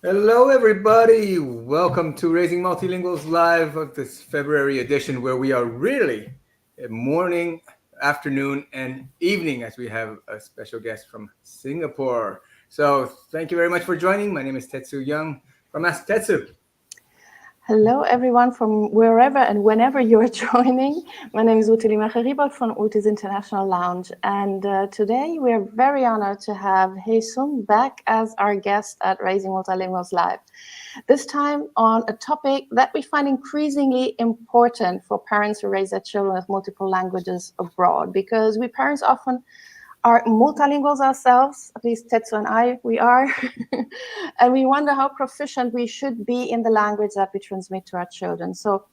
Hello, everybody. Welcome to Raising Multilinguals Live of this February edition, where we are really morning, afternoon, and evening as we have a special guest from Singapore. So, thank you very much for joining. My name is Tetsu Young from Ask Tetsu. Hello, everyone from wherever and whenever you are joining. My name is Ute Limacheriba from Ute's International Lounge. And today we are very honored to have Hei-Sun back as our guest at Raising Multilinguals Live. This time on a topic that we find increasingly important for parents who raise their children with multiple languages abroad, because we parents often are multilinguals ourselves, at least Tetsu and I, we are. And we wonder how proficient we should be in the language that we transmit to our children. So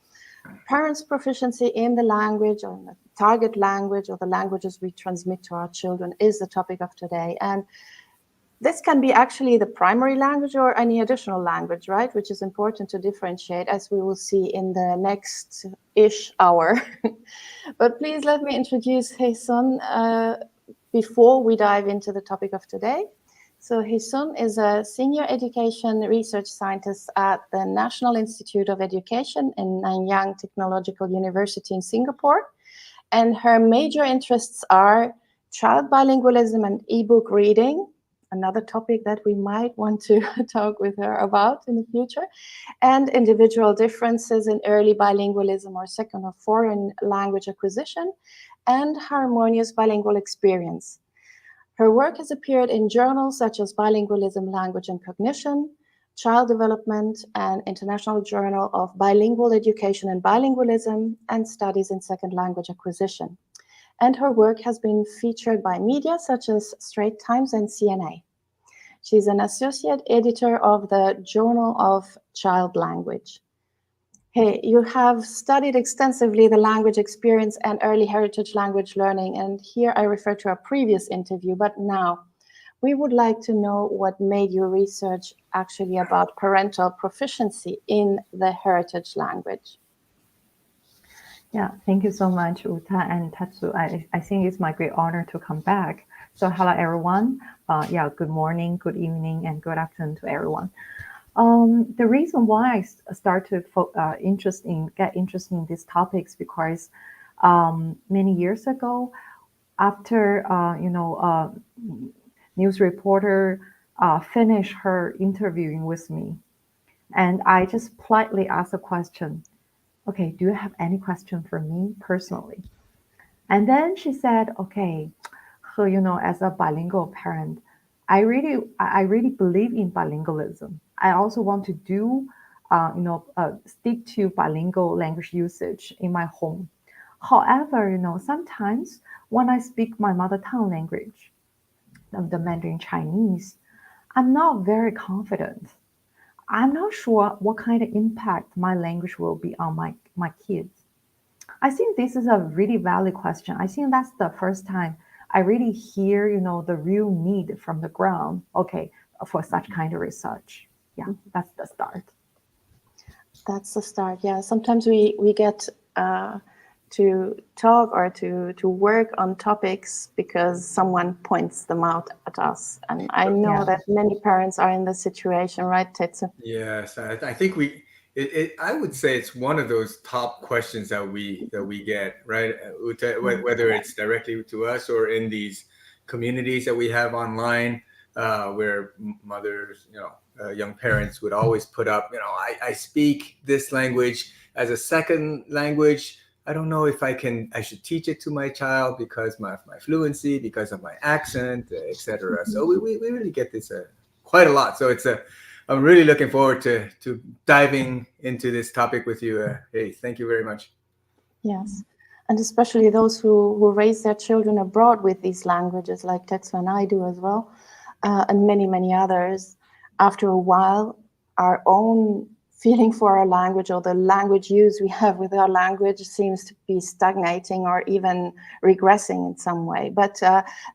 parents' proficiency in the language or in the target language or the languages we transmit to our children is the topic of today. And this can be actually the primary language or any additional language, right? Which is important to differentiate, as we will see in the next-ish hour. But please let me introduce Hei-Sun before we dive into the topic of today. So Hei-Sun is a senior education research scientist at the National Institute of Education in Nanyang Technological University in Singapore. And her major interests are child bilingualism and ebook reading, another topic that we might want to talk with her about in the future, and individual differences in early bilingualism or second or foreign language acquisition, and harmonious bilingual experience. Her work has appeared in journals such as Bilingualism, Language and Cognition, Child Development, and International Journal of Bilingual Education and Bilingualism, and Studies in Second Language Acquisition. And her work has been featured by media such as Straits Times and CNA. She's an associate editor of the Journal of Child Language. Hey, you have studied extensively the language experience and early heritage language learning, and here I refer to a previous interview, but now we would like to know what made you research actually about parental proficiency in the heritage language. Yeah, thank you so much, Uta and Tatsu. I think it's my great honor to come back. So hello, everyone. Good morning, good evening, and good afternoon to everyone. The reason why I start to get interested in these topics because many years ago, after news reporter finished her interviewing with me, and I just politely asked a question. Okay, do you have any question for me personally? And then she said, okay, so as a bilingual parent, I really believe in bilingualism. I also want to stick to bilingual language usage in my home. However, sometimes when I speak my mother tongue language, the Mandarin Chinese, I'm not very confident. I'm not sure what kind of impact my language will be on my kids. I think this is a really valid question. I think that's the first time I really hear, the real need from the ground, okay, for such kind of research. Yeah, that's the start. That's the start. Yeah, sometimes we get to talk or to work on topics because someone points them out at us. And I know Yeah. that many parents are in this situation, right, Tetsu? Yes, I think I would say it's one of those top questions that we get, right? Uta, whether it's directly to us or in these communities that we have online, where mothers, young parents would always put up, I speak this language as a second language. I don't know if I should teach it to my child because my fluency, because of my accent, etc. So we really get this quite a lot. So I'm really looking forward to diving into this topic with you. Hey, thank you very much. Yes. And especially those who raise their children abroad with these languages, like Tetsu and I do as well, and many, many others. After a while, our own feeling for our language or the language use we have with our language seems to be stagnating or even regressing in some way. But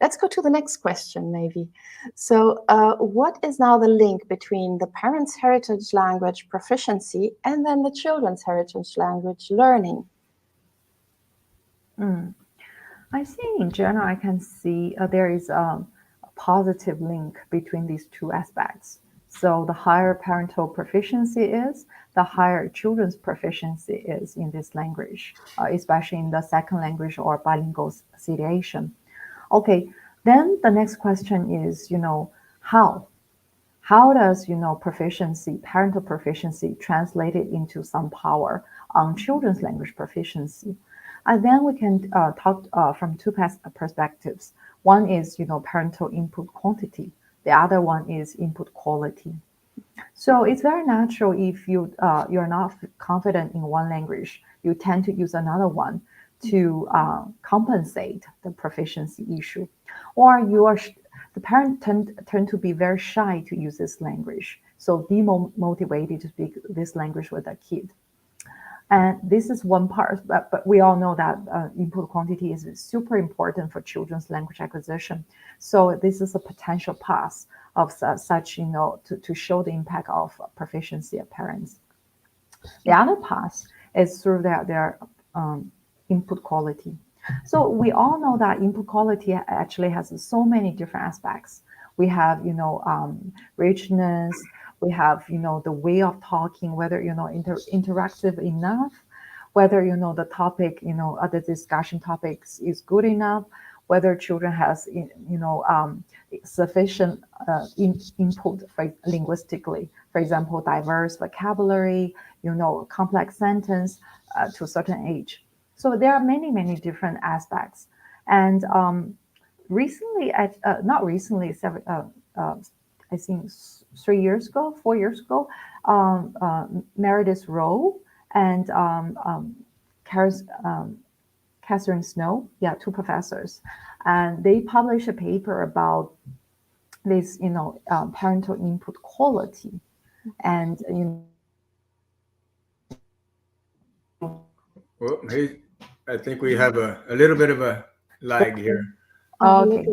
let's go to the next question, maybe. So, what is now the link between the parents' heritage language proficiency and then the children's heritage language learning? Mm. I think in general, I can see there is a positive link between these two aspects. So the higher parental proficiency is, the higher children's proficiency is in this language, especially in the second language or bilingual situation. Okay, then the next question is, how? How does, proficiency, parental proficiency translated into some power on children's language proficiency? And then we can talk from two perspectives. One is, parental input quantity. The other one is input quality. So it's very natural if you're not confident in one language, you tend to use another one to compensate the proficiency issue, or the parent tend to be very shy to use this language, so demotivated to speak this language with a kid. And this is one part, but we all know that input quantity is super important for children's language acquisition. So this is a potential path of such, to show the impact of proficiency of parents. The other path is through their input quality. So we all know that input quality actually has so many different aspects. We have, richness. We have, the way of talking, whether, interactive enough, whether, the topic, other discussion topics is good enough, whether children has, sufficient input linguistically. For example, diverse vocabulary, complex sentence to a certain age. So there are many, many different aspects. And recently, not recently, I think 4 years ago, Meredith Rowe and Catherine Snow, two professors, and they published a paper about this, parental input quality, and Well, hey, I think we have a little bit of a lag here. Okay.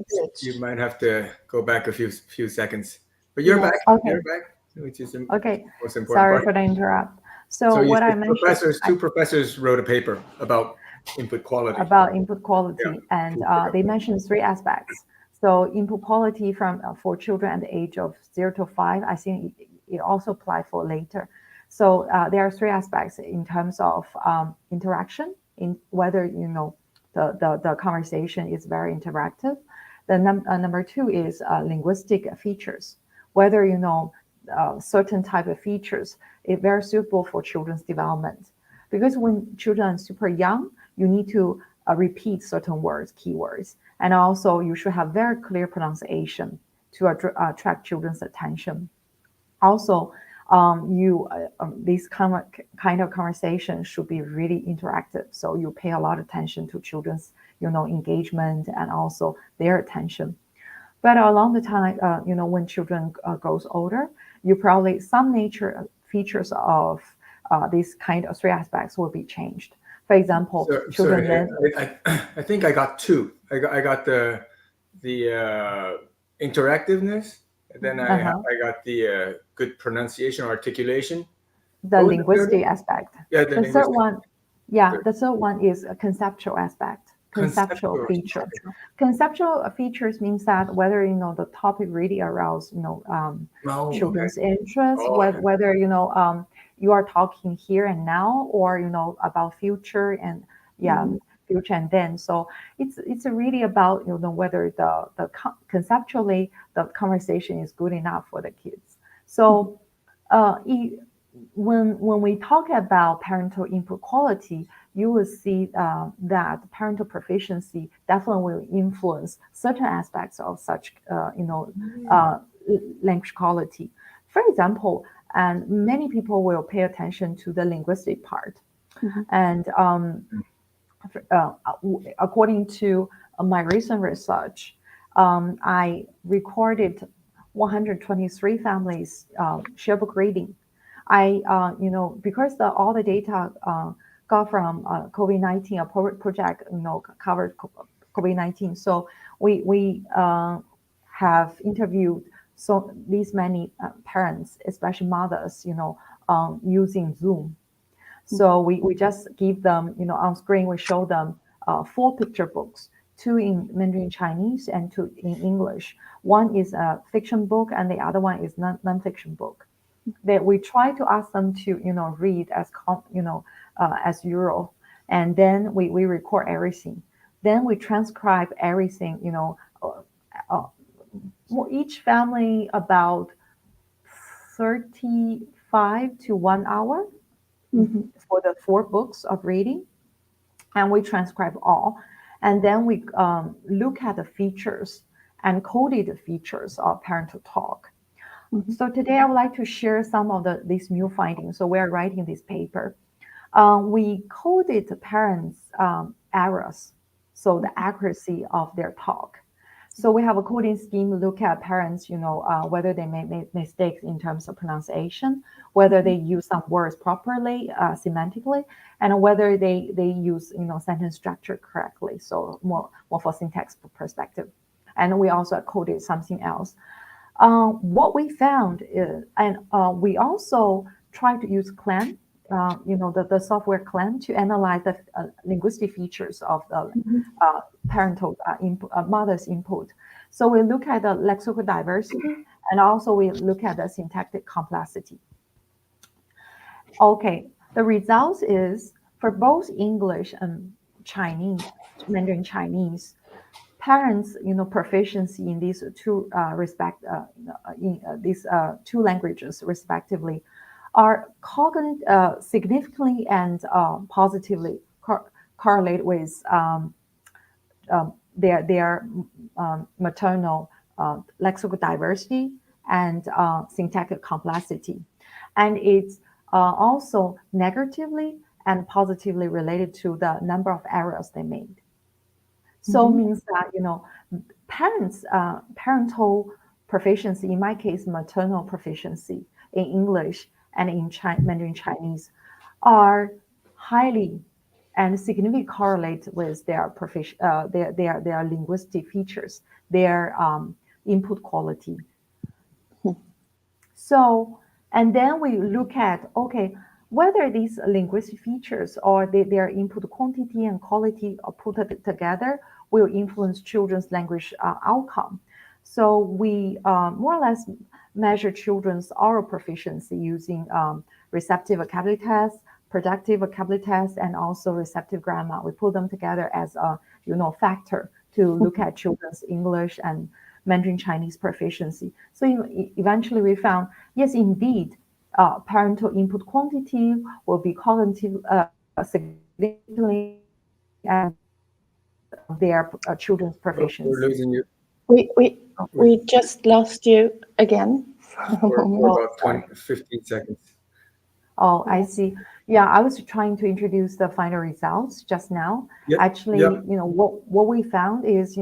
You might have to go back a few seconds, but you're back. Okay. You're back, which is the Okay. most important Sorry part. for the interrupt. So So you what I said mentioned two professors wrote a paper about input quality. about input quality, Yeah. and they mentioned three aspects. So input quality for children at the age of 0 to 5, I think it also applies for later. So there are three aspects in terms of interaction, in whether the conversation is very interactive. The number two is linguistic features, whether certain type of features is very suitable for children's development. Because when children are super young, you need to repeat certain words, keywords, and also you should have very clear pronunciation to attract children's attention. Also, this kind of conversation should be really interactive. So you pay a lot of attention to children's, engagement and also their attention. But along the time, when children grows older, you probably some nature features of these kind of three aspects will be changed. For example, children sorry, I think I got two. I got the interactiveness, and then I got the good pronunciation or articulation. The linguistic aspect. Yeah, the third one, the third one is a conceptual aspect. Conceptual feature. Conceptual features means that whether the topic really arouse children's interest, whether you are talking here and now, or about future and future and then. So it's really about whether the conceptually the conversation is good enough for the kids. So when we talk about parental input quality, you will see that parental proficiency definitely will influence certain aspects of such language quality. For example, and many people will pay attention to the linguistic part. And according to my recent research, I recorded 123 families share book reading. Because all the data got from COVID-19, a project covered COVID-19. So we have interviewed these many parents, especially mothers, using Zoom. So we just give them, on screen, we show them 4 picture books two in Mandarin Chinese and two in English. One is a fiction book, and the other one is non-fiction book. That we try to ask them to, read as usual, and then we record everything. Then we transcribe everything. Each family about 35 to 1 hour for the 4 books of reading, and we transcribe all, and then we look at the features and coded the features of parental talk. So today I would like to share some of these new findings. So we're writing this paper. We coded the parents' errors, so the accuracy of their talk. So we have a coding scheme, look at parents, whether they make mistakes in terms of pronunciation, whether they use some words properly, semantically, and whether they use, sentence structure correctly. So more for syntax perspective. And we also coded something else. What we found is, and we also try to use CLAN, the software CLAN, to analyze the linguistic features of the parental mother's input. So we look at the lexical diversity, and also we look at the syntactic complexity. Okay, the results is for both English and Chinese, Mandarin Chinese, parents, proficiency in these two these two languages respectively are significantly and positively correlate with their maternal lexical diversity and syntactic complexity, and it's also negatively and positively related to the number of errors they made. So means that, parents, parental proficiency, in my case, maternal proficiency in English and in Mandarin Chinese, are highly and significantly correlate with their their linguistic features, their input quality. So, and then we look at, okay, whether these linguistic features or their input quantity and quality are put together will influence children's language outcome. So we more or less measure children's oral proficiency using receptive vocabulary tests, productive vocabulary tests, and also receptive grammar. We put them together as a factor to look at children's English and Mandarin Chinese proficiency. So eventually we found, yes, indeed, parental input quantity will be cognitive significantly and their children's proficiency. We're losing you. We just lost you again. For about 15 seconds. Oh, I see. Yeah, I was trying to introduce the final results just now. Yep. Actually, Yep. What we found is,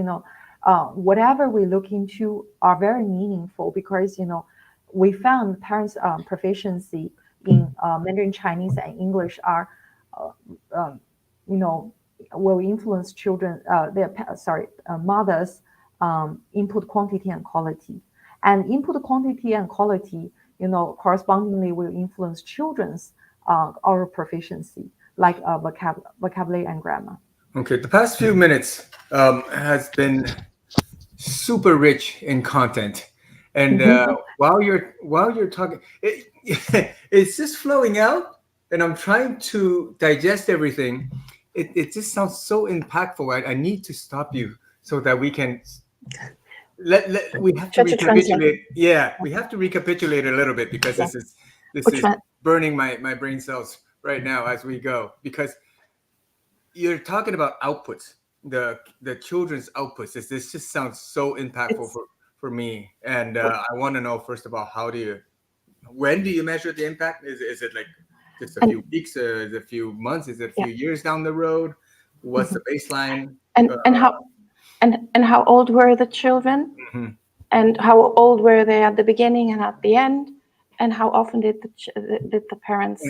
whatever we look into are very meaningful because, we found parents' proficiency in Mandarin Chinese and English are, will influence children, mothers' input quantity and quality. And input quantity and quality, correspondingly will influence children's oral proficiency, like vocabulary and grammar. Okay, the past few minutes has been super rich in content, and while you're talking, it's just flowing out, and I'm trying to digest everything. It just sounds so impactful. I need to stop you so that we can we have to recapitulate. Yeah, we have to recapitulate a little bit because this is burning my brain cells right now as we go, because you're talking about outputs, the children's outputs. This just sounds so impactful for me, and I want to know, first of all, when do you measure the impact? Is it like just a few weeks, is it a few months, is it a few years down the road? What's the baseline? And how old were the children? And how old were they at the beginning and at the end? And how often did the parents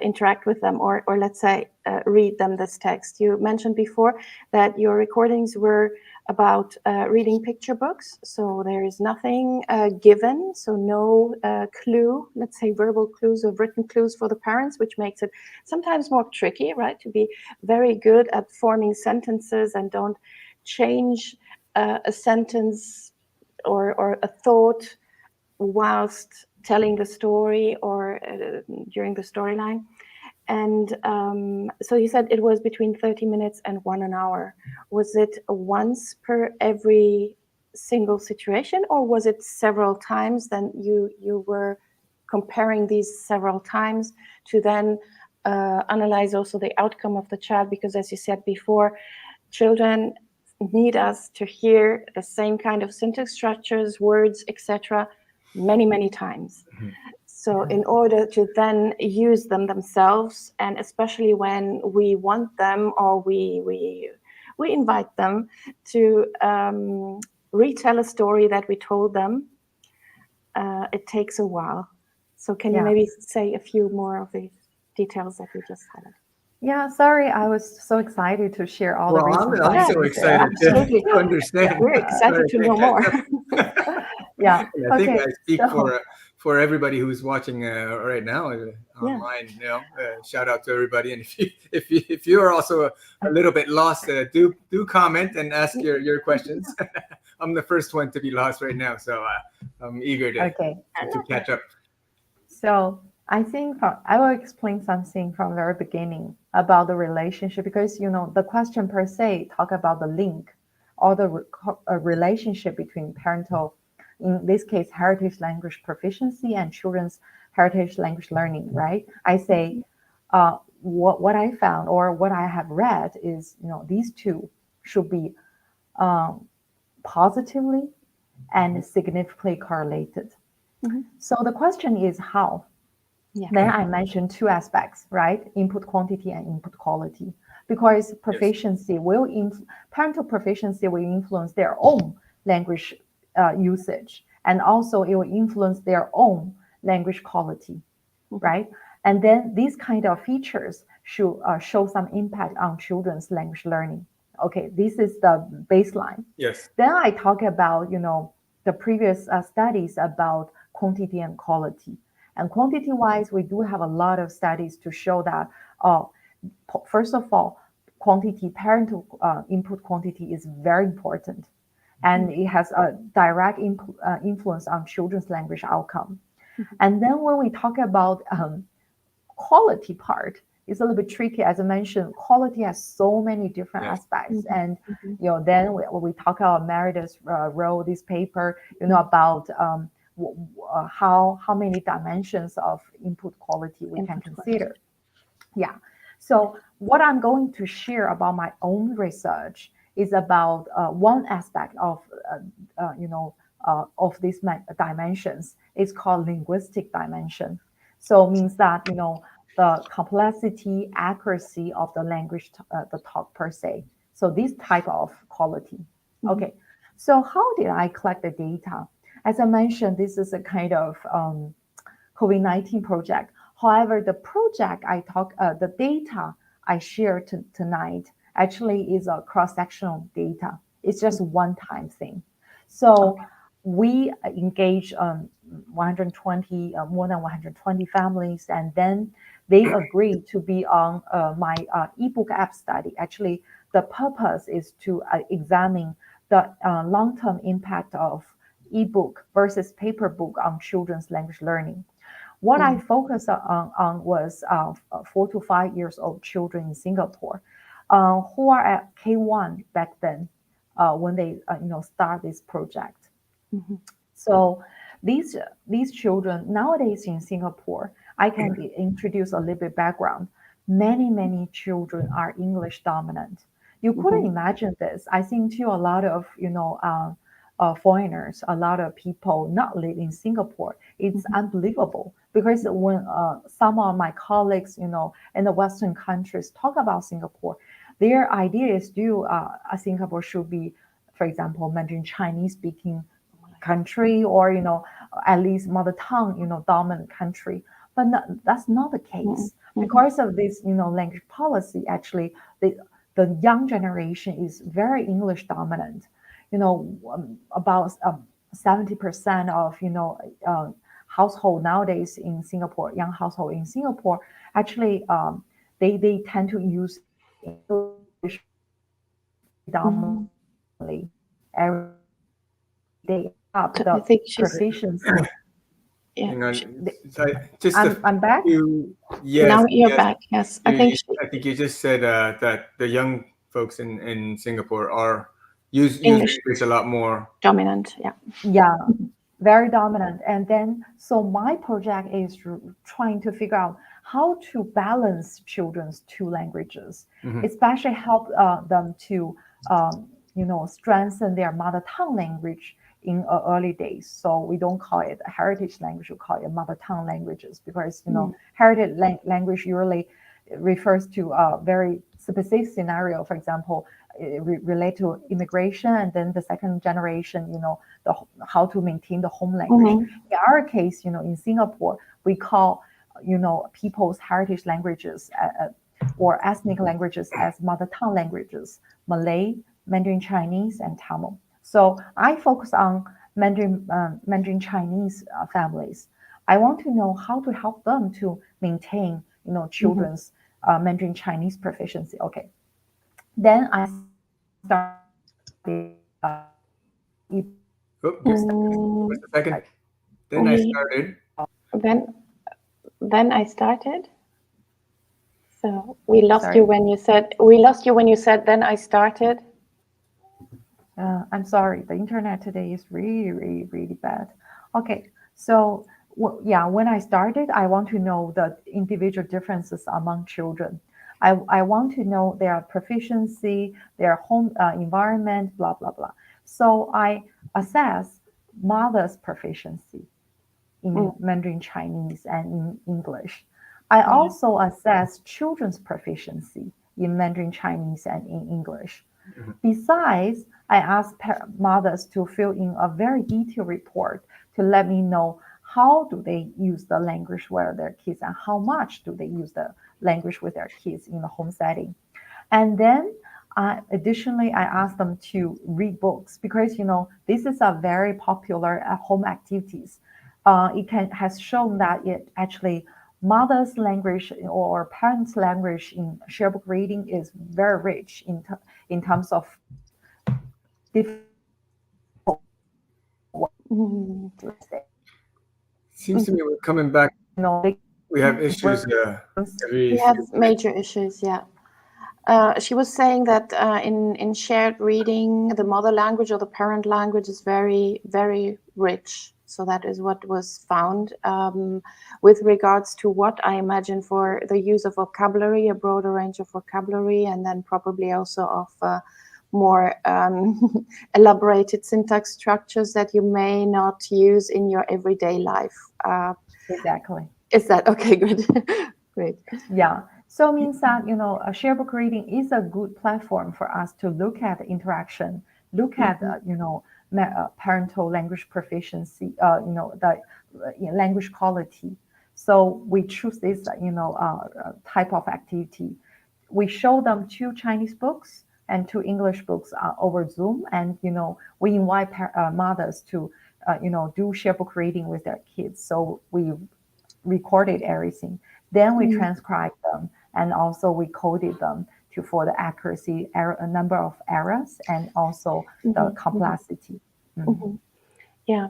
interact with them, or let's say read them this text? You mentioned before that your recordings were about reading picture books. So there is nothing given, so no clue, let's say verbal clues or written clues for the parents, which makes it sometimes more tricky, right? To be very good at forming sentences and don't change a sentence or a thought whilst telling the story or during the storyline. And so you said it was between 30 minutes and an hour. Was it once per every single situation, or was it several times? Then you were comparing these several times to then analyze also the outcome of the child, because as you said before, children need us to hear the same kind of syntax structures, words, etc., many times. Mhm. So in order to then use them themselves, and especially when we want them or we invite them to retell a story that we told them, it takes a while. So can you maybe say a few more of the details that we just highlighted? Yeah, sorry, I was so excited to share all the Well, reasons. I'm so excited absolutely. to understand. We're excited to know more. Yeah. And I think Okay. I speak for everybody who's watching right now online. You know, shout out to everybody. And if you are also a little bit lost, do comment and ask your questions. I'm the first one to be lost right now, so I'm eager to catch up. So I think I will explain something from the very beginning about the relationship, because the question per se talk about the link or the relationship between parental, in this case, heritage language proficiency and children's heritage language learning, right? I say what I found or what I have read is, these two should be positively and significantly correlated. Mm-hmm. So the question is how? Yeah. Then I mentioned two aspects, right? Input quantity and input quality. Because proficiency parental proficiency will influence their own language usage, and also it will influence their own language quality, right? And then these kind of features should show some impact on children's language learning. Okay, this is the baseline. Yes. Then I talk about, the previous studies about quantity and quality. And quantity-wise, we do have a lot of studies to show that, first of all, parental input quantity is very important, and it has a direct influence on children's language outcome. And then when we talk about quality part, it's a little bit tricky. As I mentioned, quality has so many different aspects. And, then when we talk about Meredith Rowe, this paper, about how many dimensions of input quality we can consider. Yeah. So what I'm going to share about my own research is about one aspect of these dimensions. It's called linguistic dimension. So it means that the complexity, accuracy of the language, the talk per se. So this type of quality. Okay. So how did I collect the data? As I mentioned, this is a kind of COVID-19 project. However, the project the data I share tonight actually is a cross-sectional data. It's just one-time thing. So we engage more than 120 families, and then they agreed to be on my ebook app study. Actually, the purpose is to examine the long-term impact of ebook versus paper book on children's language learning. What I focused on was 4 to 5 years old children in Singapore who are at K1 back then when they start this project. So these children nowadays in Singapore, I can introduce a little bit background. Many children are English dominant. You couldn't imagine this. I think too a lot of foreigners, a lot of people not live in Singapore. It's unbelievable, because when some of my colleagues, in the Western countries talk about Singapore, their idea is Singapore should be, for example, Mandarin Chinese speaking country, or at least mother tongue, dominant country. But that's not the case. Because of this, language policy. Actually, the young generation is very English dominant. about 70% of household nowadays in Singapore, young household in Singapore, actually they tend to use English predominantly every day up I the think she's proficiency. yeah. Hang on. Just I'm back. Yes, Now you're yes. back. Yes, I think I think you just said that the young folks in Singapore are use English English a lot more. dominant. Yeah. Yeah, very dominant. And then, so my project is trying to figure out how to balance children's two languages, especially help them to, strengthen their mother tongue language in early days. So we don't call it a heritage language, we call it mother tongue languages, because, heritage language usually refers to a very specific scenario. For example, relate to immigration, and then the second generation, how to maintain the home language. In our case, in Singapore, we call, people's heritage languages or ethnic languages as mother tongue languages: Malay, Mandarin Chinese, and Tamil. So I focus on Mandarin Chinese families. I want to know how to help them to maintain, children's Mandarin Chinese proficiency. Okay. Then I started Just a second. Then I started. Then I started. So we lost you when you said then I started. I'm sorry, the internet today is really, really, really bad. Okay, so when I started, I want to know the individual differences among children. I want to know their proficiency, their home environment, blah, blah, blah. So I assess mother's proficiency in Mandarin Chinese and in English. I also assess children's proficiency in Mandarin Chinese and in English. Besides, I ask mothers to fill in a very detailed report to let me know how do they use the language with their kids and how much do they use the language with their kids in the home setting. And then additionally, I ask them to read books, because this is a very popular home activities. It has shown that it actually mother's language or parents' language in share book reading is very rich in terms of different. Seems to me we're coming back. We have issues. We have major issues. Yeah. She was saying that in shared reading, the mother language or the parent language is very, very rich. So that is what was found with regards to what I imagine for the use of vocabulary, a broader range of vocabulary, and then probably also of more elaborated syntax structures that you may not use in your everyday life. Exactly. Is that okay? Good. Great. Yeah. So it means that, a share book reading is a good platform for us to look at the interaction, look at, parental language proficiency, the language quality. So we choose this, type of activity. We show them 2 Chinese books and 2 English books over Zoom. And, we invite mothers to, do share book reading with their kids. So we recorded everything. Then we transcribed them, and also we coded them for the accuracy, a number of errors, and also the complexity. Yeah,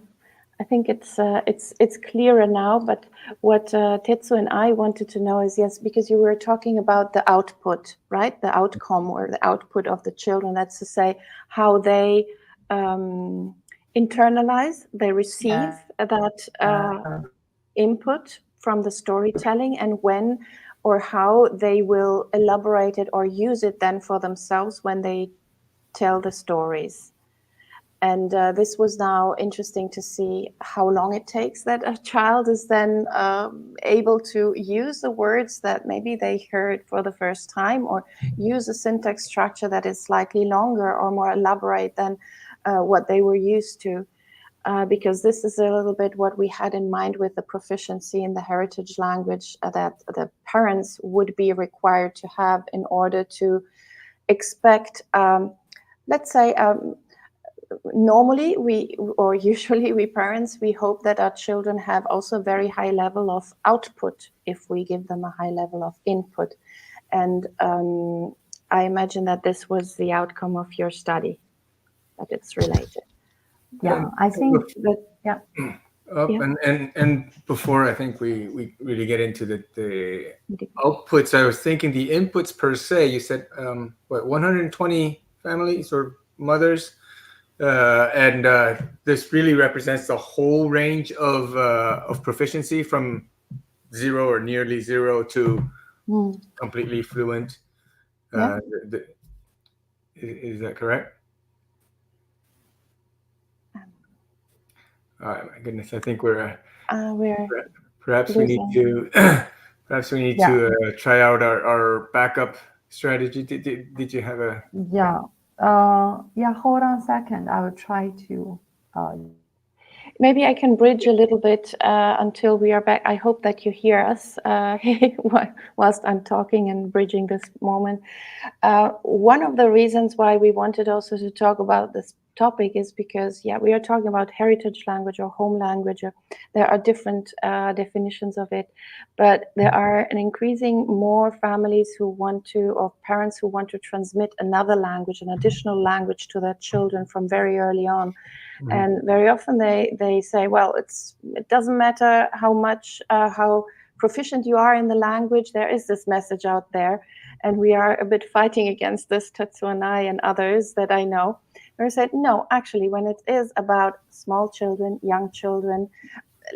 I think it's clearer now. But what Tetsu and I wanted to know is, yes, because you were talking about the output, right? The outcome or the output of the children. That's to say, how they internalize, they receive that input from the storytelling, and when or how they will elaborate it or use it then for themselves when they tell the stories. And this was now interesting to see how long it takes that a child is then able to use the words that maybe they heard for the first time, or use a syntax structure that is slightly longer or more elaborate than what they were used to. Because this is a little bit what we had in mind with the proficiency in the heritage language that the parents would be required to have in order to expect, let's say, normally usually we parents, we hope that our children have also a very high level of output if we give them a high level of input. And I imagine that this was the outcome of your study, that it's related. Yeah, I think that, yeah. And before I think we really get into the outputs, I was thinking the inputs per se. You said 120 families or mothers, and this really represents the whole range of proficiency from 0 or nearly 0 to completely fluent. Yeah. Is that correct? All right, my goodness, I think we're perhaps we need to try out our backup strategy. Did you have a Hold on a second, I will try to maybe I can bridge a little bit until we are back. I hope that you hear us whilst I'm talking and bridging this moment. One of the reasons why we wanted also to talk about this topic is because, we are talking about heritage language or home language. There are different definitions of it, but there are an increasing more families who want to, or parents who want to transmit another language, an additional language to their children from very early on. Mm-hmm. And very often they say, well, it doesn't matter how much, how proficient you are in the language, there is this message out there. And we are a bit fighting against this, Tetsu and I and others that I know. We said, no, actually, when it is about small children, young children,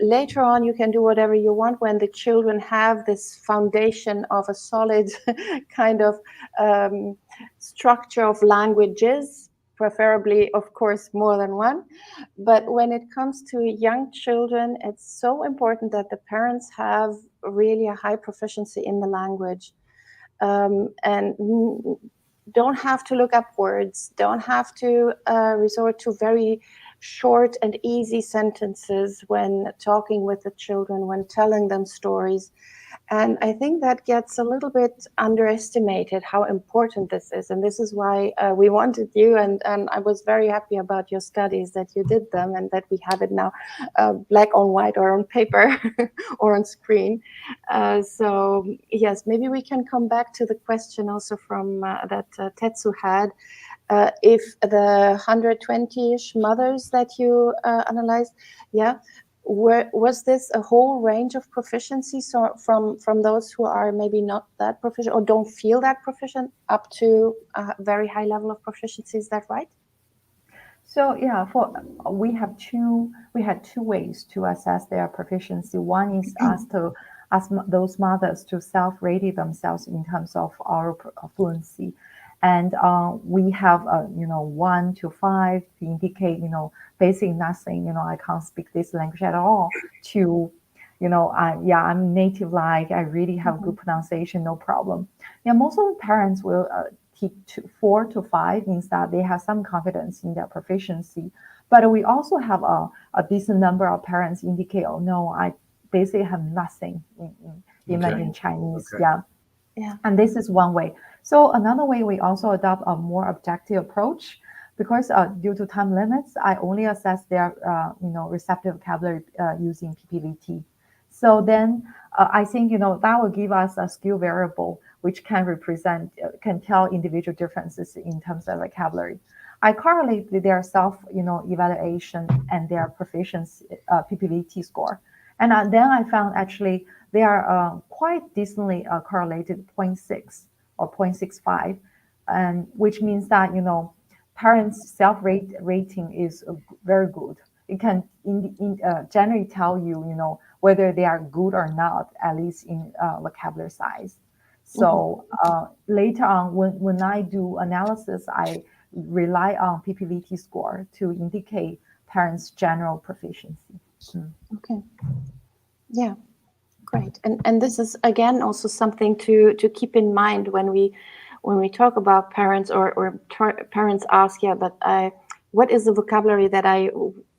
later on you can do whatever you want when the children have this foundation of a solid kind of structure of languages, preferably, of course, more than one. But when it comes to young children, it's so important that the parents have really a high proficiency in the language. And don't have to look up words, don't have to resort to very short and easy sentences when talking with the children, when telling them stories. And I think that gets a little bit underestimated how important this is. And this is why we wanted you. And I was very happy about your studies, that you did them and that we have it now black on white or on paper or on screen. So yes, maybe we can come back to the question also from that Tetsu had. If the 120-ish mothers that you analyzed, was this a whole range of proficiency? So from those who are maybe not that proficient or don't feel that proficient up to a very high level of proficiency, is that right? So we had two ways to assess their proficiency. One is ask those mothers to self-rate themselves in terms of our fluency. And we have, 1 to 5 to indicate, basic nothing, I can't speak this language at all, to, I'm native like, I really have good pronunciation, no problem. Yeah, most of the parents will take 4 to 5, means that they have some confidence in their proficiency. But we also have a decent number of parents indicate, oh no, I basically have nothing in Mandarin Chinese. Okay. Yeah. And this is one way. So another way, we also adopt a more objective approach, because due to time limits, I only assess their receptive vocabulary using PPVT. So then I think that will give us a skill variable which can tell individual differences in terms of vocabulary. I correlate with their self evaluation and their proficiency PPVT score, and then I found actually they are quite decently correlated 0.6 or 0.65, and which means that parents' self-rating is very good. It can generally tell you whether they are good or not, at least in vocabulary size. So later on, when I do analysis, I rely on PPVT score to indicate parents' general proficiency. Okay. Yeah. Great. And this is, again, also something to keep in mind when we talk about parents or parents ask, what is the vocabulary that I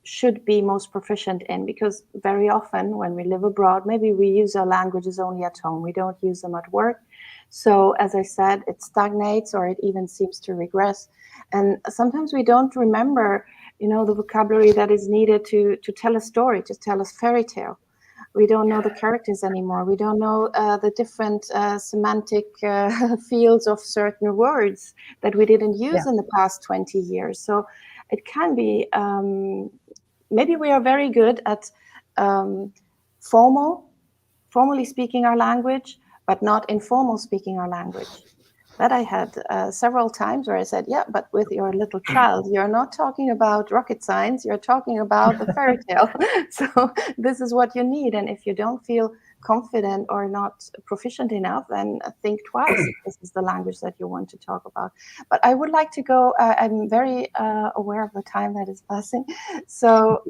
should be most proficient in? Because very often when we live abroad, maybe we use our languages only at home. We don't use them at work. So as I said, it stagnates or it even seems to regress. And sometimes we don't remember the vocabulary that is needed to tell a story, to tell a fairy tale. We don't know the characters anymore. We don't know the different semantic fields of certain words that we didn't use in the past 20 years. So it can be, maybe we are very good at formally speaking our language, but not informal speaking our language. That I had several times where I said, yeah, but with your little child, you're not talking about rocket science, you're talking about the fairy tale. So this is what you need. And if you don't feel confident or not proficient enough, then think twice if this is the language that you want to talk about. But I would like to go, I'm very aware of the time that is passing. So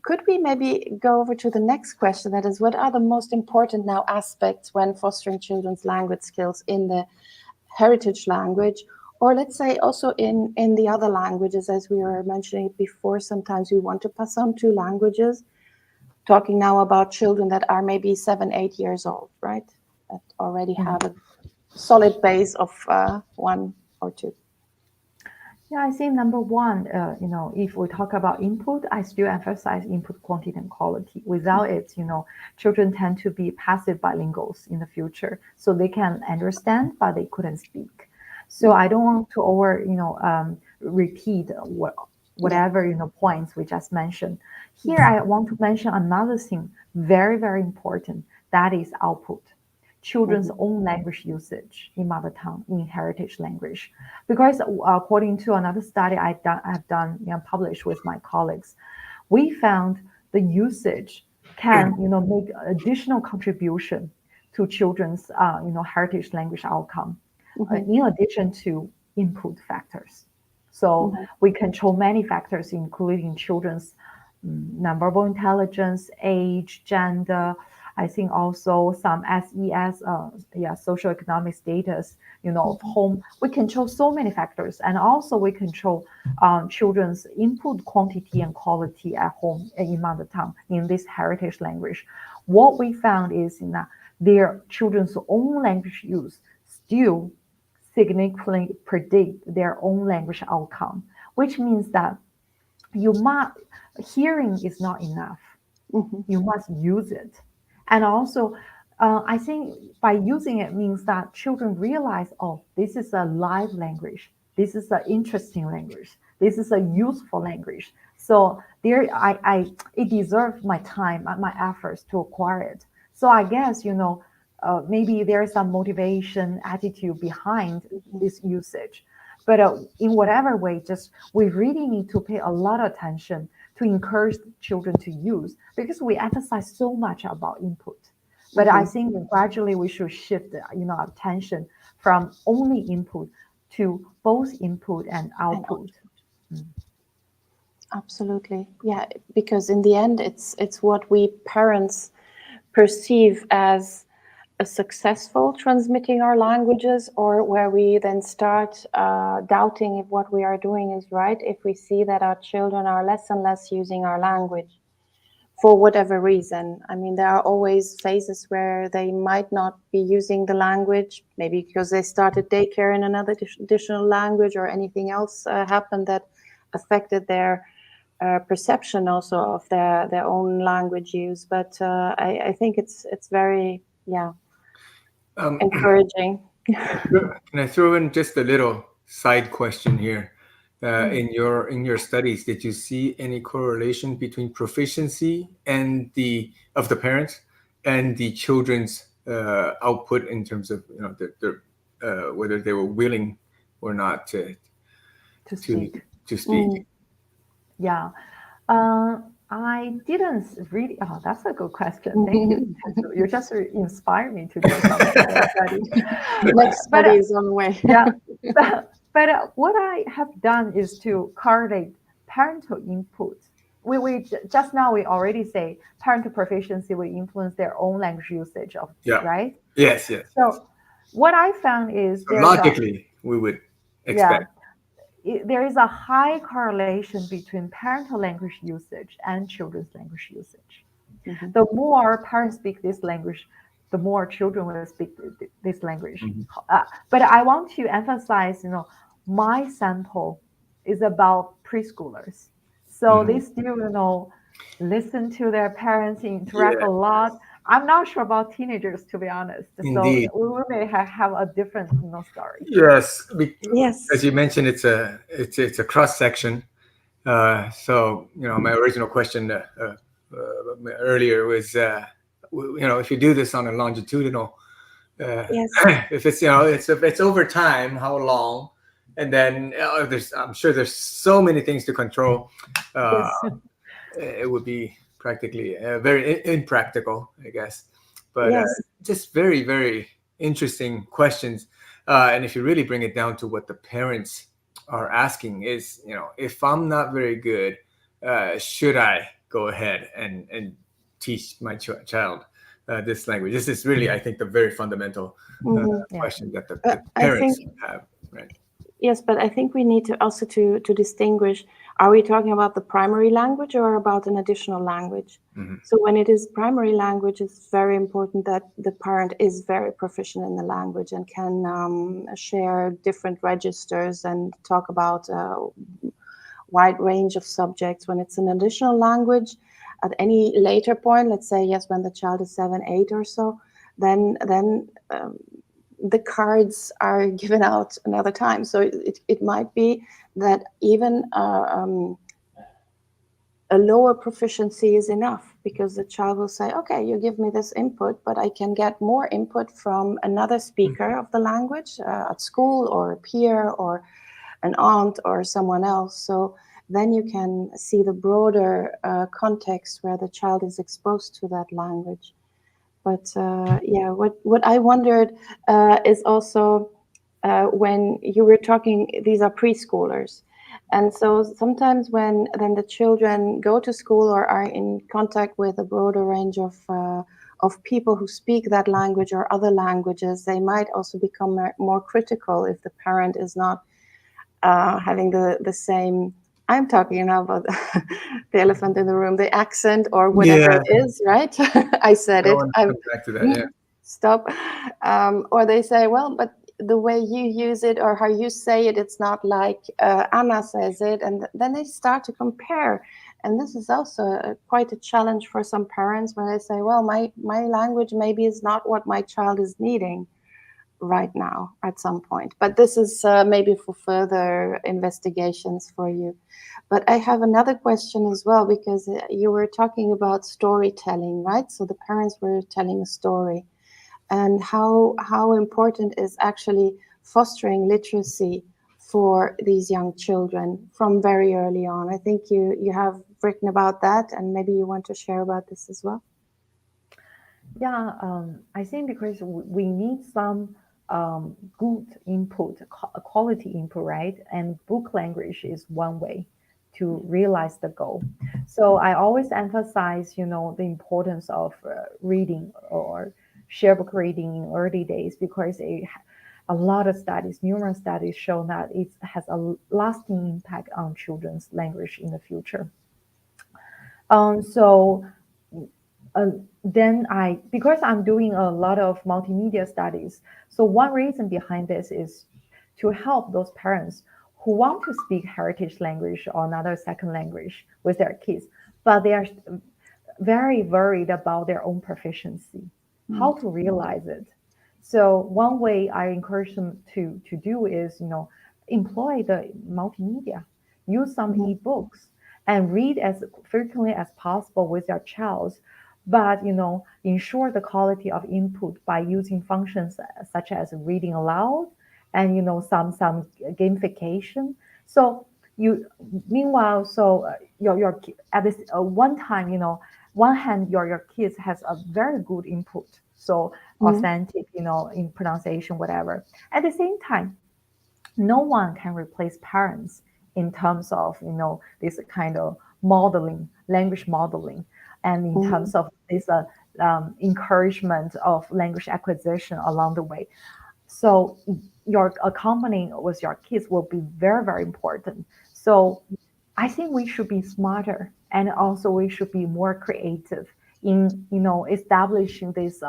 could we maybe go over to the next question? That is, what are the most important now aspects when fostering children's language skills in the heritage language, or let's say also in the other languages, as we were mentioning before? Sometimes we want to pass on 2 languages, talking now about children that are maybe 7, 8 years old, right? That already have a solid base of 1 or 2. Yeah, I think number one, if we talk about input, I still emphasize input quantity and quality. Without it, children tend to be passive bilinguals in the future. So they can understand, but they couldn't speak. So I don't want to repeat whatever, points we just mentioned. Here, I want to mention another thing, very, very important. That is output. Children's own language usage in mother tongue, in heritage language. Because according to another study I've done, published with my colleagues, we found the usage can, make additional contribution to children's, heritage language outcome, in addition to input factors. So we control many factors, including children's nonverbal intelligence, age, gender. I think also some SES, socioeconomic status, of home. We control so many factors, and also we control children's input quantity and quality at home in mother tongue in this heritage language. What we found is that their children's own language use still significantly predict their own language outcome, which means that hearing is not enough. You must use it. And also, I think by using it means that children realize, oh, this is a live language. This is an interesting language. This is a useful language. So it deserves my time and my efforts to acquire it. So I guess, maybe there's some motivation, attitude behind this usage. But in whatever way, we really need to pay a lot of attention to encourage children to use, because we emphasize so much about input. But I think gradually we should shift, our attention from only input to both input and output. Absolutely, yeah. Because in the end, it's what we parents perceive as a successful transmitting our languages, or where we then start doubting if what we are doing is right, if we see that our children are less and less using our language for whatever reason. I mean, there are always phases where they might not be using the language, maybe because they started daycare in another additional language, or anything else happened that affected their perception also of their own language use. But I think it's very, encouraging. Can I throw in just a little side question here? In your studies, did you see any correlation between proficiency of the parents and the children's output in terms of their whether they were willing or not to speak? Yeah. I didn't really. Oh, that's a good question. Thank you. You just inspired me to do some study. Next study is on the way. Yeah. But what I have done is to correlate parental input. We just now we already say parental proficiency will influence their own language usage of right? Yes. So what I found is logically we would expect. There is a high correlation between parental language usage and children's language usage. The more parents speak this language, the more children will speak this language. But I want to emphasize, my sample is about preschoolers. So they still, listen to their parents, interact a lot. I'm not sure about teenagers, to be honest. Indeed. So we may have a different, story. Yes. Yes. As you mentioned, it's a cross section. So my original question earlier was, if you do this on a longitudinal, Yes. if it's it's over time, how long? And then I'm sure there's so many things to control. Yes. It would be practically very impractical, I guess. But Yes. just very, very interesting questions. And if you really bring it down to what the parents are asking is, if I'm not very good, should I go ahead and teach my child this language? This is really, I think, the very fundamental question that the parents have, right? Yes, but I think we need to also to distinguish, are we talking about the primary language or about an additional language? So when it is primary language, it's very important that the parent is very proficient in the language and can share different registers and talk about a wide range of subjects. When it's an additional language, at any later point, let's say, yes, when the child is 7, 8 or so, then the cards are given out another time. So it might be that even a lower proficiency is enough, because the child will say, okay, you give me this input, but I can get more input from another speaker of the language at school, or a peer, or an aunt, or someone else. So then you can see the broader context where the child is exposed to that language. But what I wondered is also when you were talking, these are preschoolers. And so sometimes when then the children go to school or are in contact with a broader range of people who speak that language or other languages, they might also become more critical if the parent is not having the same. I'm talking now about the elephant in the room, the accent or whatever it is, right? I said it. Come back to that, Stop. Or they say, well, but the way you use it or how you say it, it's not like Anna says it. And then they start to compare. And this is also quite a challenge for some parents when they say, well, my language maybe is not what my child is needing right now at some point. But this is maybe for further investigations for you. But I have another question as well, because you were talking about storytelling, right? So the parents were telling a story, and how important is actually fostering literacy for these young children from very early on. I think you have written about that, and maybe you want to share about this as well. Yeah, I think because we need some good input, quality input, right? And book language is one way to realize the goal. So I always emphasize, the importance of reading or share book reading in early days, because a lot of studies, numerous studies show that it has a lasting impact on children's language in the future. Then because I'm doing a lot of multimedia studies, so one reason behind this is to help those parents who want to speak heritage language or another second language with their kids, but they are very worried about their own proficiency, how to realize it. So one way I encourage them to do is, employ the multimedia, use some ebooks, and read as frequently as possible with your child, but ensure the quality of input by using functions such as reading aloud and some gamification. So meanwhile, your at this one time, one hand your kids has a very good input, so authentic, in pronunciation, whatever. At the same time, no one can replace parents in terms of this kind of modeling, language modeling, and in terms of this encouragement of language acquisition along the way. So your accompanying with your kids will be very, very important. So I think we should be smarter, and also we should be more creative in establishing this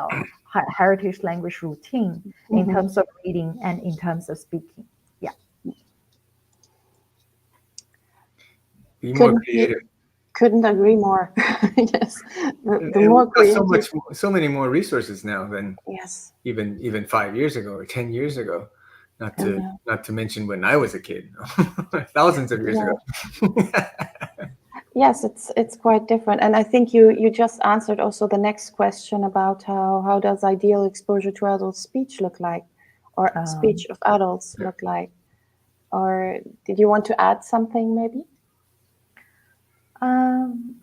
heritage language routine in terms of reading and in terms of speaking. Be more Couldn't creative. couldn't agree more. Yes, the And more we've got so creative. so many more resources now than Yes. even 5 years ago or 10 years ago. Not And, to mention when I was a kid, thousands of years yeah. ago. Yes, it's quite different. And I think you just answered also the next question about how does ideal exposure to adult speech look like, or speech of adults look like? Or did you want to add something maybe?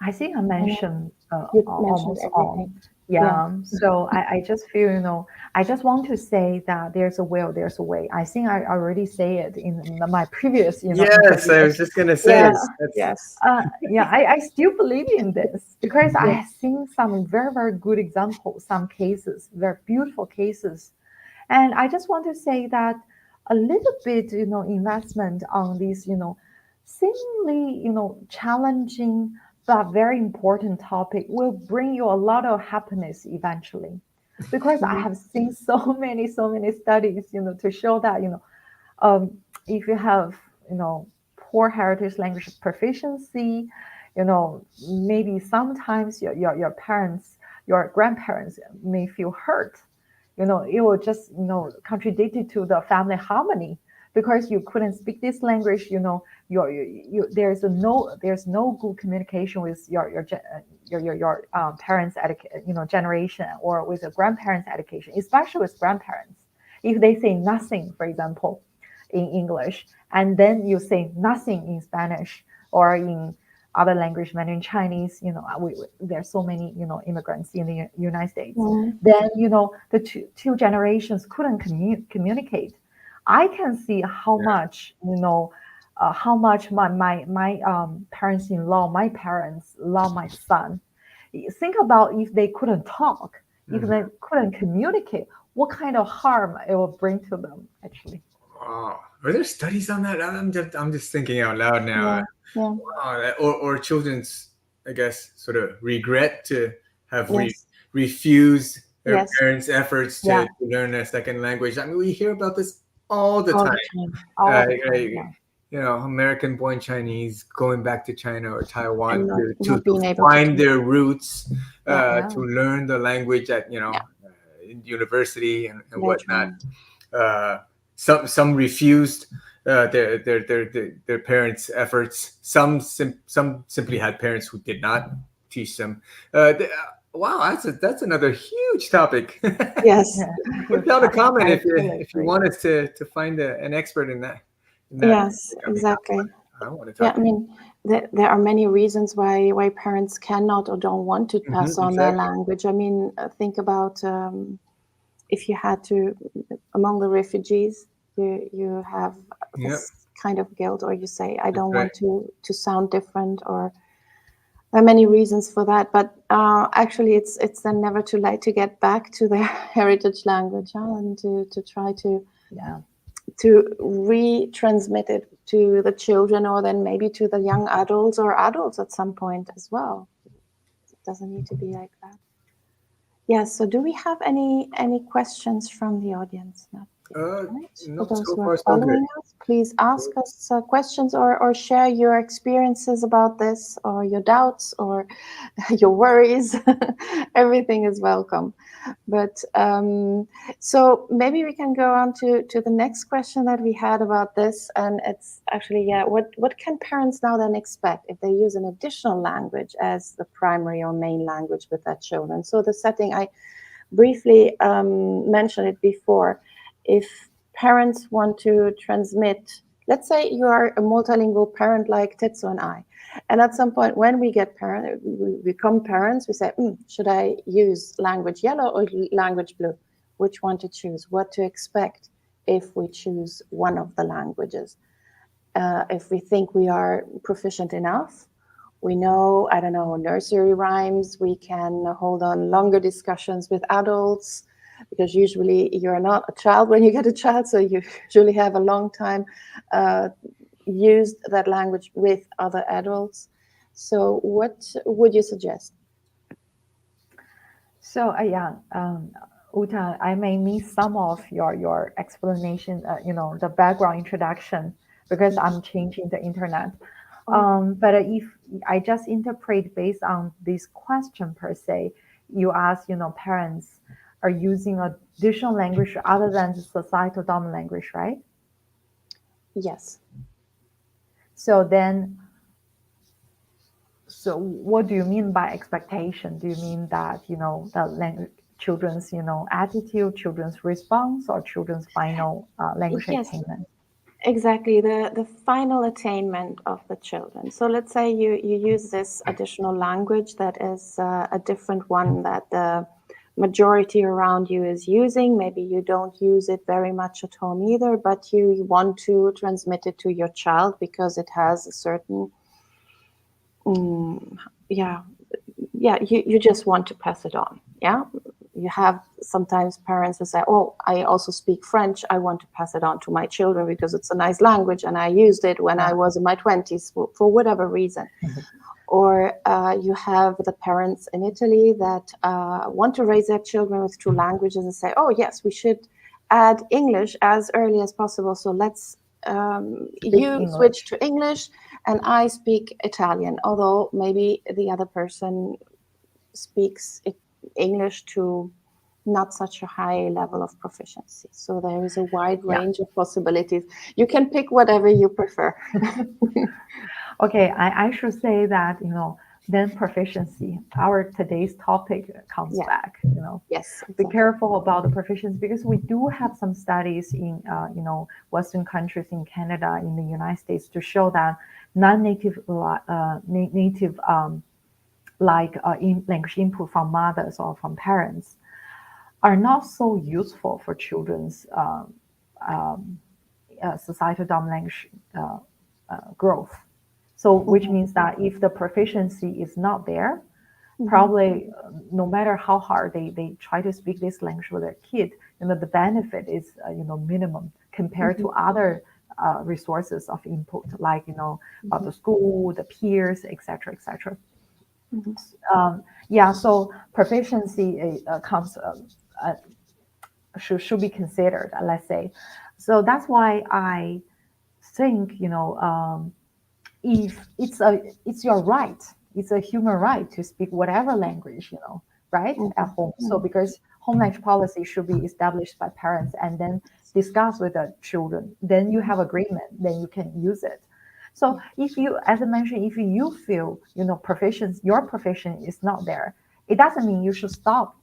I think I mentioned You mentioned almost all. everything. Yeah. So I just feel, I just want to say that there's a will, there's a way. I think I already say it in my previous, Yes, I interview. was just gonna say Yes, that's yes. Yeah, I still believe in this because I Yes. have seen some very, very good examples, some cases, very beautiful cases. And I just want to say that a little bit, investment on these, seemingly, challenging but very important topic will bring you a lot of happiness eventually. Because I have seen so many studies, to show that, if you have, poor heritage language proficiency, maybe sometimes your parents, your grandparents may feel hurt. It will just, contradicted to the family harmony because you couldn't speak this language. There's no good communication with your parents' generation or with your grandparents' education, especially with grandparents. If they say nothing, for example, in English, and then you say nothing in Spanish or in other language, Mandarin Chinese, there's so many, immigrants in the United States. Then, the two generations couldn't communicate. I can see how much, how much my parents-in-law, my parents love my son. Think about if they couldn't talk, if they couldn't communicate, what kind of harm it will bring to them, actually. Wow. Are there studies on that? I'm just thinking out loud now. Yeah. Yeah. Wow, or children's, I guess, sort of regret to have Yes. refused their Yes. parents' efforts Yeah. to learn a second language. I mean, we hear about this all the All time. the time. All the time, yeah. American-born Chinese going back to China or Taiwan And to not being able to find talk. their roots, Yeah. to learn the language at Yeah. in university and They whatnot. try. Some refused their parents' efforts. Some simply had parents who did not teach them. Wow, that's another huge topic. Yes. Yeah, Put down a comment I if you totally if you agree. want us to find an expert in that. Yes, I mean, exactly. I want to Yeah, talk. I mean, there are many reasons why parents cannot or don't want to pass on their Exactly. language. I mean, think about if you had to, among the refugees, you have Yep, this kind of guilt, or you say, I that's don't right. want to sound different, or there are many reasons for that. But actually, it's then never too late to get back to their heritage language, and to try Yeah. to retransmit it to the children, or then maybe to the young adults or adults at some point as well. It doesn't need to be like that. Yes. So, do we have any questions from the audience? Not yet, right? For No, those so who are far so good. following us, please ask us questions, or share your experiences about this, or your doubts, or your worries. Everything is welcome. But so maybe we can go on to the next question that we had about this, and it's actually, what can parents now then expect if they use an additional language as the primary or main language with their children? So the setting, I briefly mentioned it before. If parents want to transmit, let's say you are a multilingual parent like Tetsu and I, and at some point when we become parents, we say, should I use language yellow or language blue? Which one to choose? What to expect if we choose one of the languages? If we think we are proficient enough, we know, I don't know, nursery rhymes, we can hold on longer discussions with adults, because usually you're not a child when you get a child, so you usually have a long time used that language with other adults. So what would you suggest? So, Uta, I may miss some of your explanation, the background introduction, because I'm changing the internet. But if I just interpret based on this question per se, you ask, parents are using additional language other than the societal dominant language, right? Yes. So what do you mean by expectation? Do you mean that, the language, children's, attitude, children's response, or children's final language Yes. attainment? Exactly, the final attainment of the children. So let's say you use this additional language that is a different one that the majority around you is using. Maybe you don't use it very much at home either, but you want to transmit it to your child because it has a certain, you just want to pass it on. Yeah. You have sometimes parents who say, oh, I also speak French. I want to pass it on to my children because it's a nice language and I used it when I was in my 20s for whatever reason. Or you have the parents in Italy that want to raise their children with two languages and say, oh, yes, we should add English as early as possible. So let's switch to English and I speak Italian, although maybe the other person speaks English to not such a high level of proficiency. So there is a wide range of possibilities. You can pick whatever you prefer. Okay, I should say that, then proficiency, our today's topic comes back, Yes. Exactly. Be careful about the proficiency because we do have some studies in, Western countries, in Canada, in the United States, to show that non-native native language input from mothers or from parents are not so useful for children's societal dominant language growth. So, which means that if the proficiency is not there, probably no matter how hard they try to speak this language with their kid, the benefit is minimum compared to other resources of input, like about the school, the peers, etc., etc. So proficiency comes should be considered, let's say. So that's why I think if it's your right, it's a human right to speak whatever language right, at home. So because home language policy should be established by parents and then discussed with the children, then you have agreement, then you can use it. So if you, as I mentioned, if you feel your proficiency is not there, it doesn't mean you should stop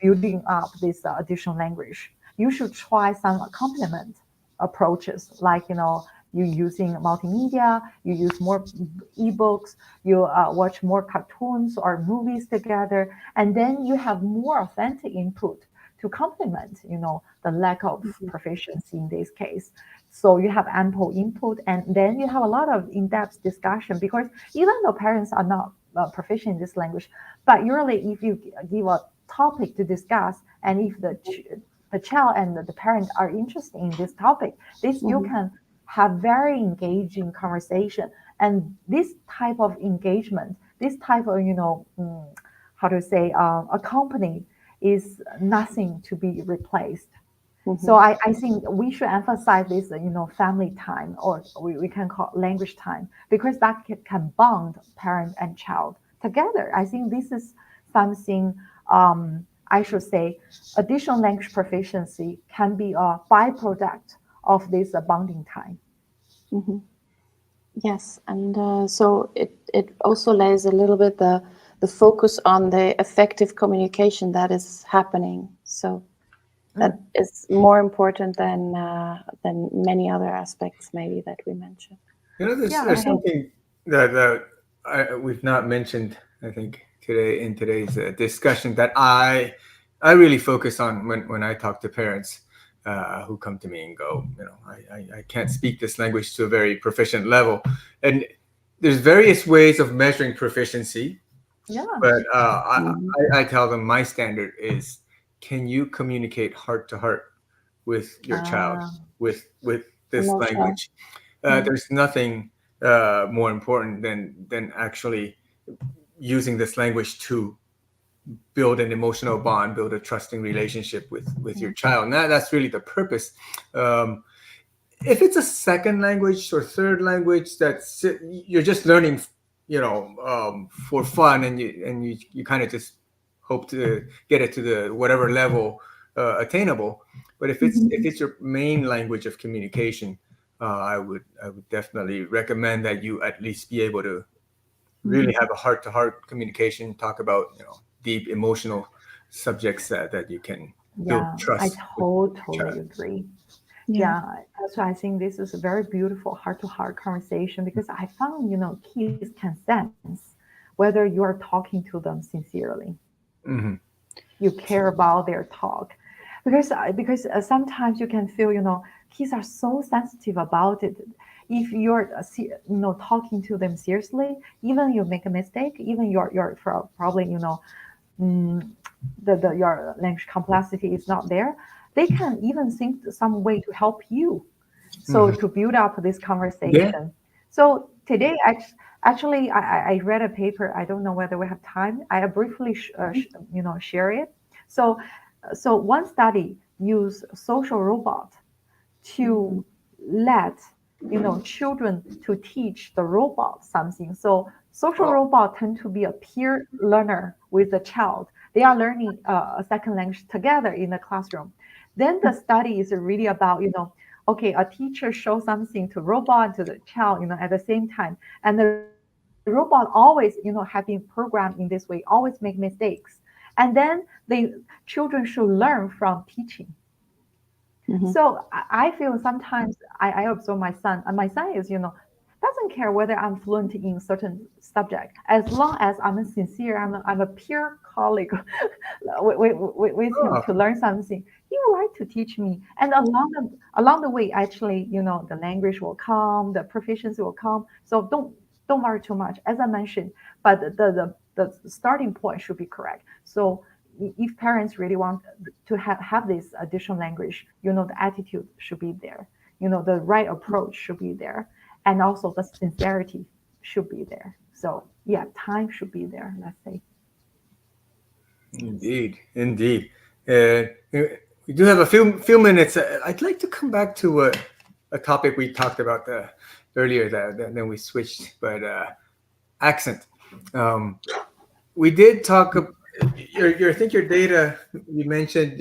building up this additional language. You should try some complement approaches, like you using multimedia, you use more ebooks, you watch more cartoons or movies together, and then you have more authentic input to complement the lack of proficiency in this case. So you have ample input, and then you have a lot of in-depth discussion, because even though parents are not proficient in this language, but usually if you give a topic to discuss, and if the child and the parent are interested in this topic, you can have very engaging conversation. And this type of engagement, this type of accompany is nothing to be replaced. So I think we should emphasize this, family time, or we can call language time, because that can bond parent and child together. I think this is something, I should say, additional language proficiency can be a byproduct of this bonding time. Yes, and so it also lays a little bit the focus on the effective communication that is happening. So that is more important than many other aspects maybe that we mentioned. There's something that we've not mentioned, I think, today in today's discussion that I really focus on when I talk to parents who come to me and go, I can't speak this language to a very proficient level. And there's various ways of measuring proficiency. But I tell them my standard is, can you communicate heart to heart with your child with this language? There's nothing more important than actually using this language to build an emotional bond, build a trusting relationship with your child. And that's really the purpose. if it's a second language or third language that's you're just learning, for fun, and you kind of just hope to get it to the whatever level attainable. But if it's your main language of communication, I would definitely recommend that you at least be able to really have a heart-to-heart communication, talk about deep emotional subjects that you can build Yeah, I trust with each totally other. agree. Yeah. Yeah, that's why I think this is a very beautiful heart-to-heart conversation because I found, kids can sense whether you are talking to them sincerely. Hmm. You care about their talk, because sometimes you can feel, kids are so sensitive about it. If you're, talking to them seriously, even you make a mistake, even probably, mm, your language complexity is not there, they can even think some way to help you. So Hmm. to build up this Yeah. conversation. So today, actually, I read a paper. I don't know whether we have time. I briefly, share it. So, so one study used social robot to let children to teach the robot something. So social Oh. robot tend to be a peer learner with the child. They are learning a second language together in the classroom. Then the study is really about, okay, a teacher shows something to robot to the child, at the same time, and the robot always, have been programmed in this way, always make mistakes, and then the children should learn from teaching. So I feel sometimes I observe my son, and my son is, doesn't care whether I'm fluent in certain subject, as long as I'm sincere, I'm a peer colleague with him Oh. to learn something. He would like to teach me, and along the way, actually, the language will come, the proficiency will come. So don't worry too much, as I mentioned. But the starting point should be correct. So if parents really want to have this additional language, the attitude should be there, the right approach should be there, and also the sincerity should be there. So yeah, time should be there, let's say. Indeed, indeed. We do have a few minutes. I'd like to come back to a topic we talked about earlier that then we switched, but accent. Um, we did talk. I think your data. You mentioned,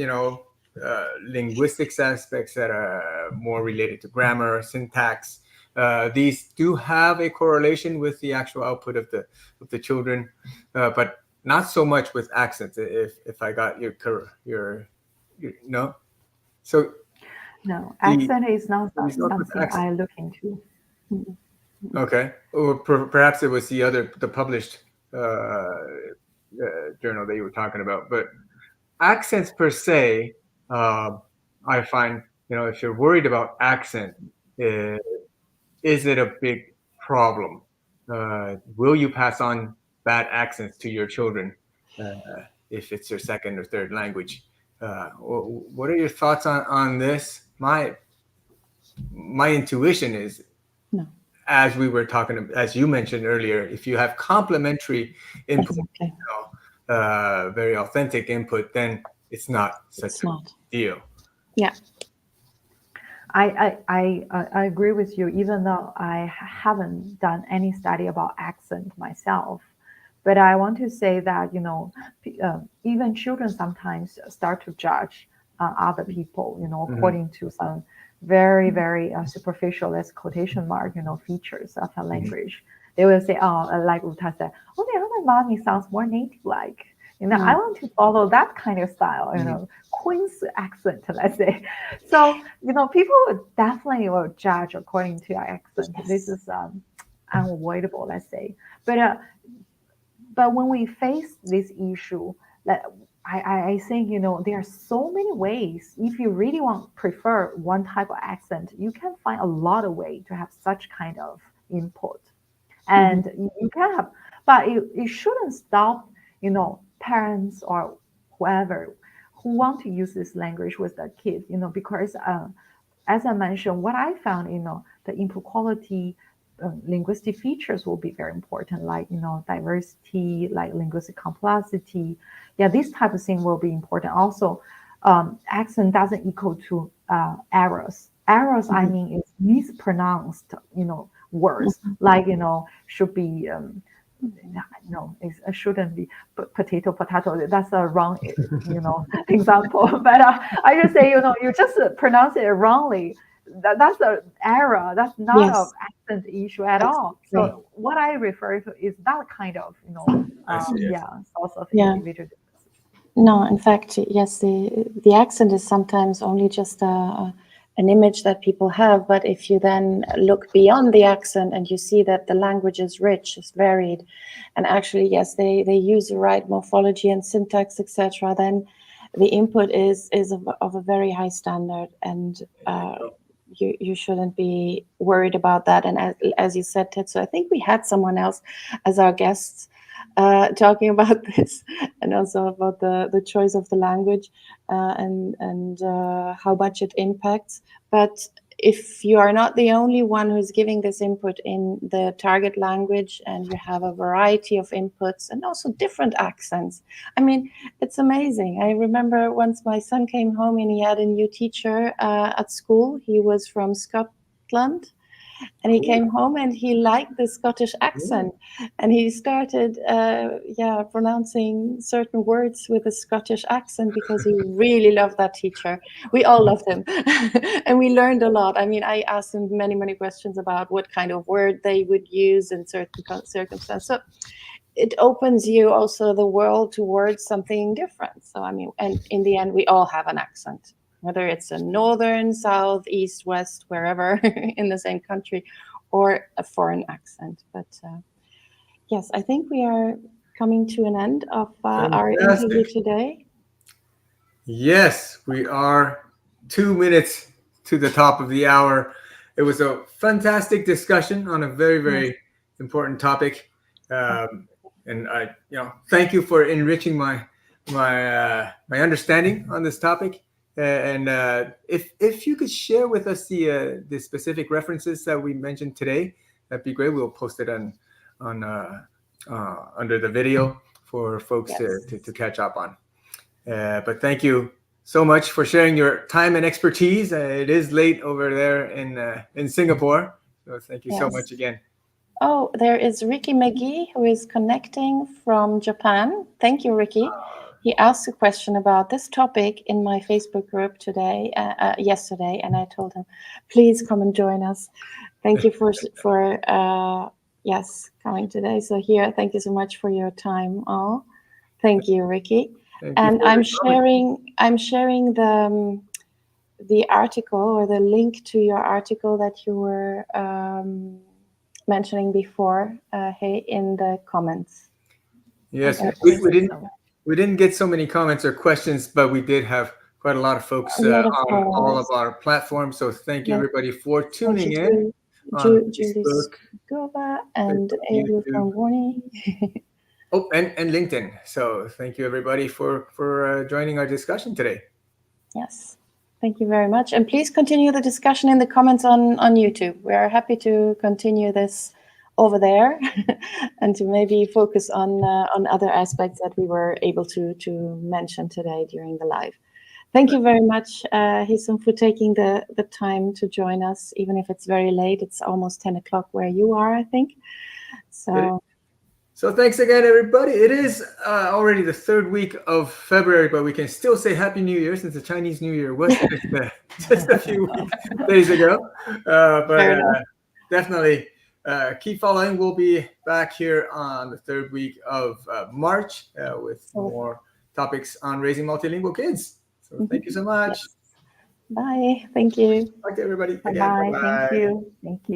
linguistics aspects that are more related to grammar, syntax. These do have a correlation with the actual output of the children, but not so much with accents. If I got your no, so No, the accent is not result with something accent. I look into. Okay, or perhaps it was the published journal that you were talking about, but accents per se, uh, I find, if you're worried about accent, uh, is it a big problem? Will you pass on bad accents to your children if it's their second or third language? What are your thoughts on this? My intuition is, No. as we were talking, as you mentioned earlier, if you have complementary input, Exactly. very authentic input, then it's not such It's a not. deal. Yeah. I agree with you, even though I haven't done any study about accent myself. But I want to say that, even children sometimes start to judge other people, Mhm. according to some very, very superficial, let's quotation mark, features of a Mhm. language. They will say, oh, like Uta said, oh, the other mommy sounds more native like. I Mm. want to follow that kind of style, Mhm. Queen's accent, let's say. So, people would definitely will judge according to your accent. This Yes. is unavoidable, let's say. But when we face this issue, that I think there are so many ways. If you really want prefer one type of accent, you can find a lot of way to have such kind of input, and you can have, but it shouldn't stop parents or whoever who want to use this language with their kids, because as I mentioned, what I found, the input quality, linguistic features will be very important, like, diversity, like linguistic complexity. Yeah, this type of thing will be important. Also, accent doesn't equal to errors. Errors, I mean, is mispronounced, words, like, should be, no, it shouldn't be potato. That's a wrong, example. But I just say, you just pronounce it wrongly. That's an error. That's not Yes. an accent issue at all. So what I refer to is that kind of, source of individual differences. No, in fact, yes, the accent is sometimes only just an image that people have. But if you then look beyond the accent and you see that the language is rich, is varied, and actually, yes, they use the right morphology and syntax, etc., then the input is of a very high standard, and you shouldn't be worried about that. And as you said, Tetsu, I think we had someone else as our guest talking about this, and also about the choice of the language and how much it impacts. But if you are not the only one who's giving this input in the target language, and you have a variety of inputs and also different accents, I mean, it's amazing. I remember once my son came home and he had a new teacher at school. He was from Scotland. And he came home and he liked the Scottish accent, and he started, pronouncing certain words with a Scottish accent because he really loved that teacher. We all loved him, and we learned a lot. I mean, I asked him many, many questions about what kind of word they would use in certain circumstances. So it opens you also the world towards something different. So, I mean, and in the end, we all have an accent, whether it's a northern, south, east, west, wherever in the same country, or a foreign accent. But yes, I think we are coming to an end of our interview today. Yes, we are 2 minutes to the top of the hour. It was a fantastic discussion on a very, very important topic. And I, thank you for enriching my understanding on this topic. And if you could share with us the specific references that we mentioned today, that'd be great. We'll post it on under the video for folks to catch up on. But thank you so much for sharing your time and expertise. It is late over there in Singapore, so thank you so much again. Oh, there is Ricky McGee, who is connecting from Japan. Thank you, Ricky. He asked a question about this topic in my Facebook group yesterday, and I told him, please come and join us. Thank you for coming today. So here, thank you so much for your time, all. Thank you, Ricky. And I'm sharing the article, or the link to your article that you were mentioning before, in the comments. Yes, we didn't get so many comments or questions, but we did have quite a lot of folks on all of our platforms. So thank you, everybody, for tuning in. Julie Skova and Adriel from Warning. Oh, and LinkedIn. So thank you, everybody, for joining our discussion today. Yes, thank you very much. And please continue the discussion in the comments on YouTube. We are happy to continue this over there and to maybe focus on other aspects that we were able to mention today during the live. Thank you very much, Hisum, for taking the time to join us, even if it's very late. It's almost 10 o'clock where you are, I think. So thanks again, everybody. It is already the third week of February, but we can still say Happy New Year, since the Chinese New Year was just a few days ago. But definitely keep following. We'll be back here on the third week of March with more topics on raising multilingual kids. So thank you so much. Bye. Thank you. Bye to everybody. Bye. Thank you.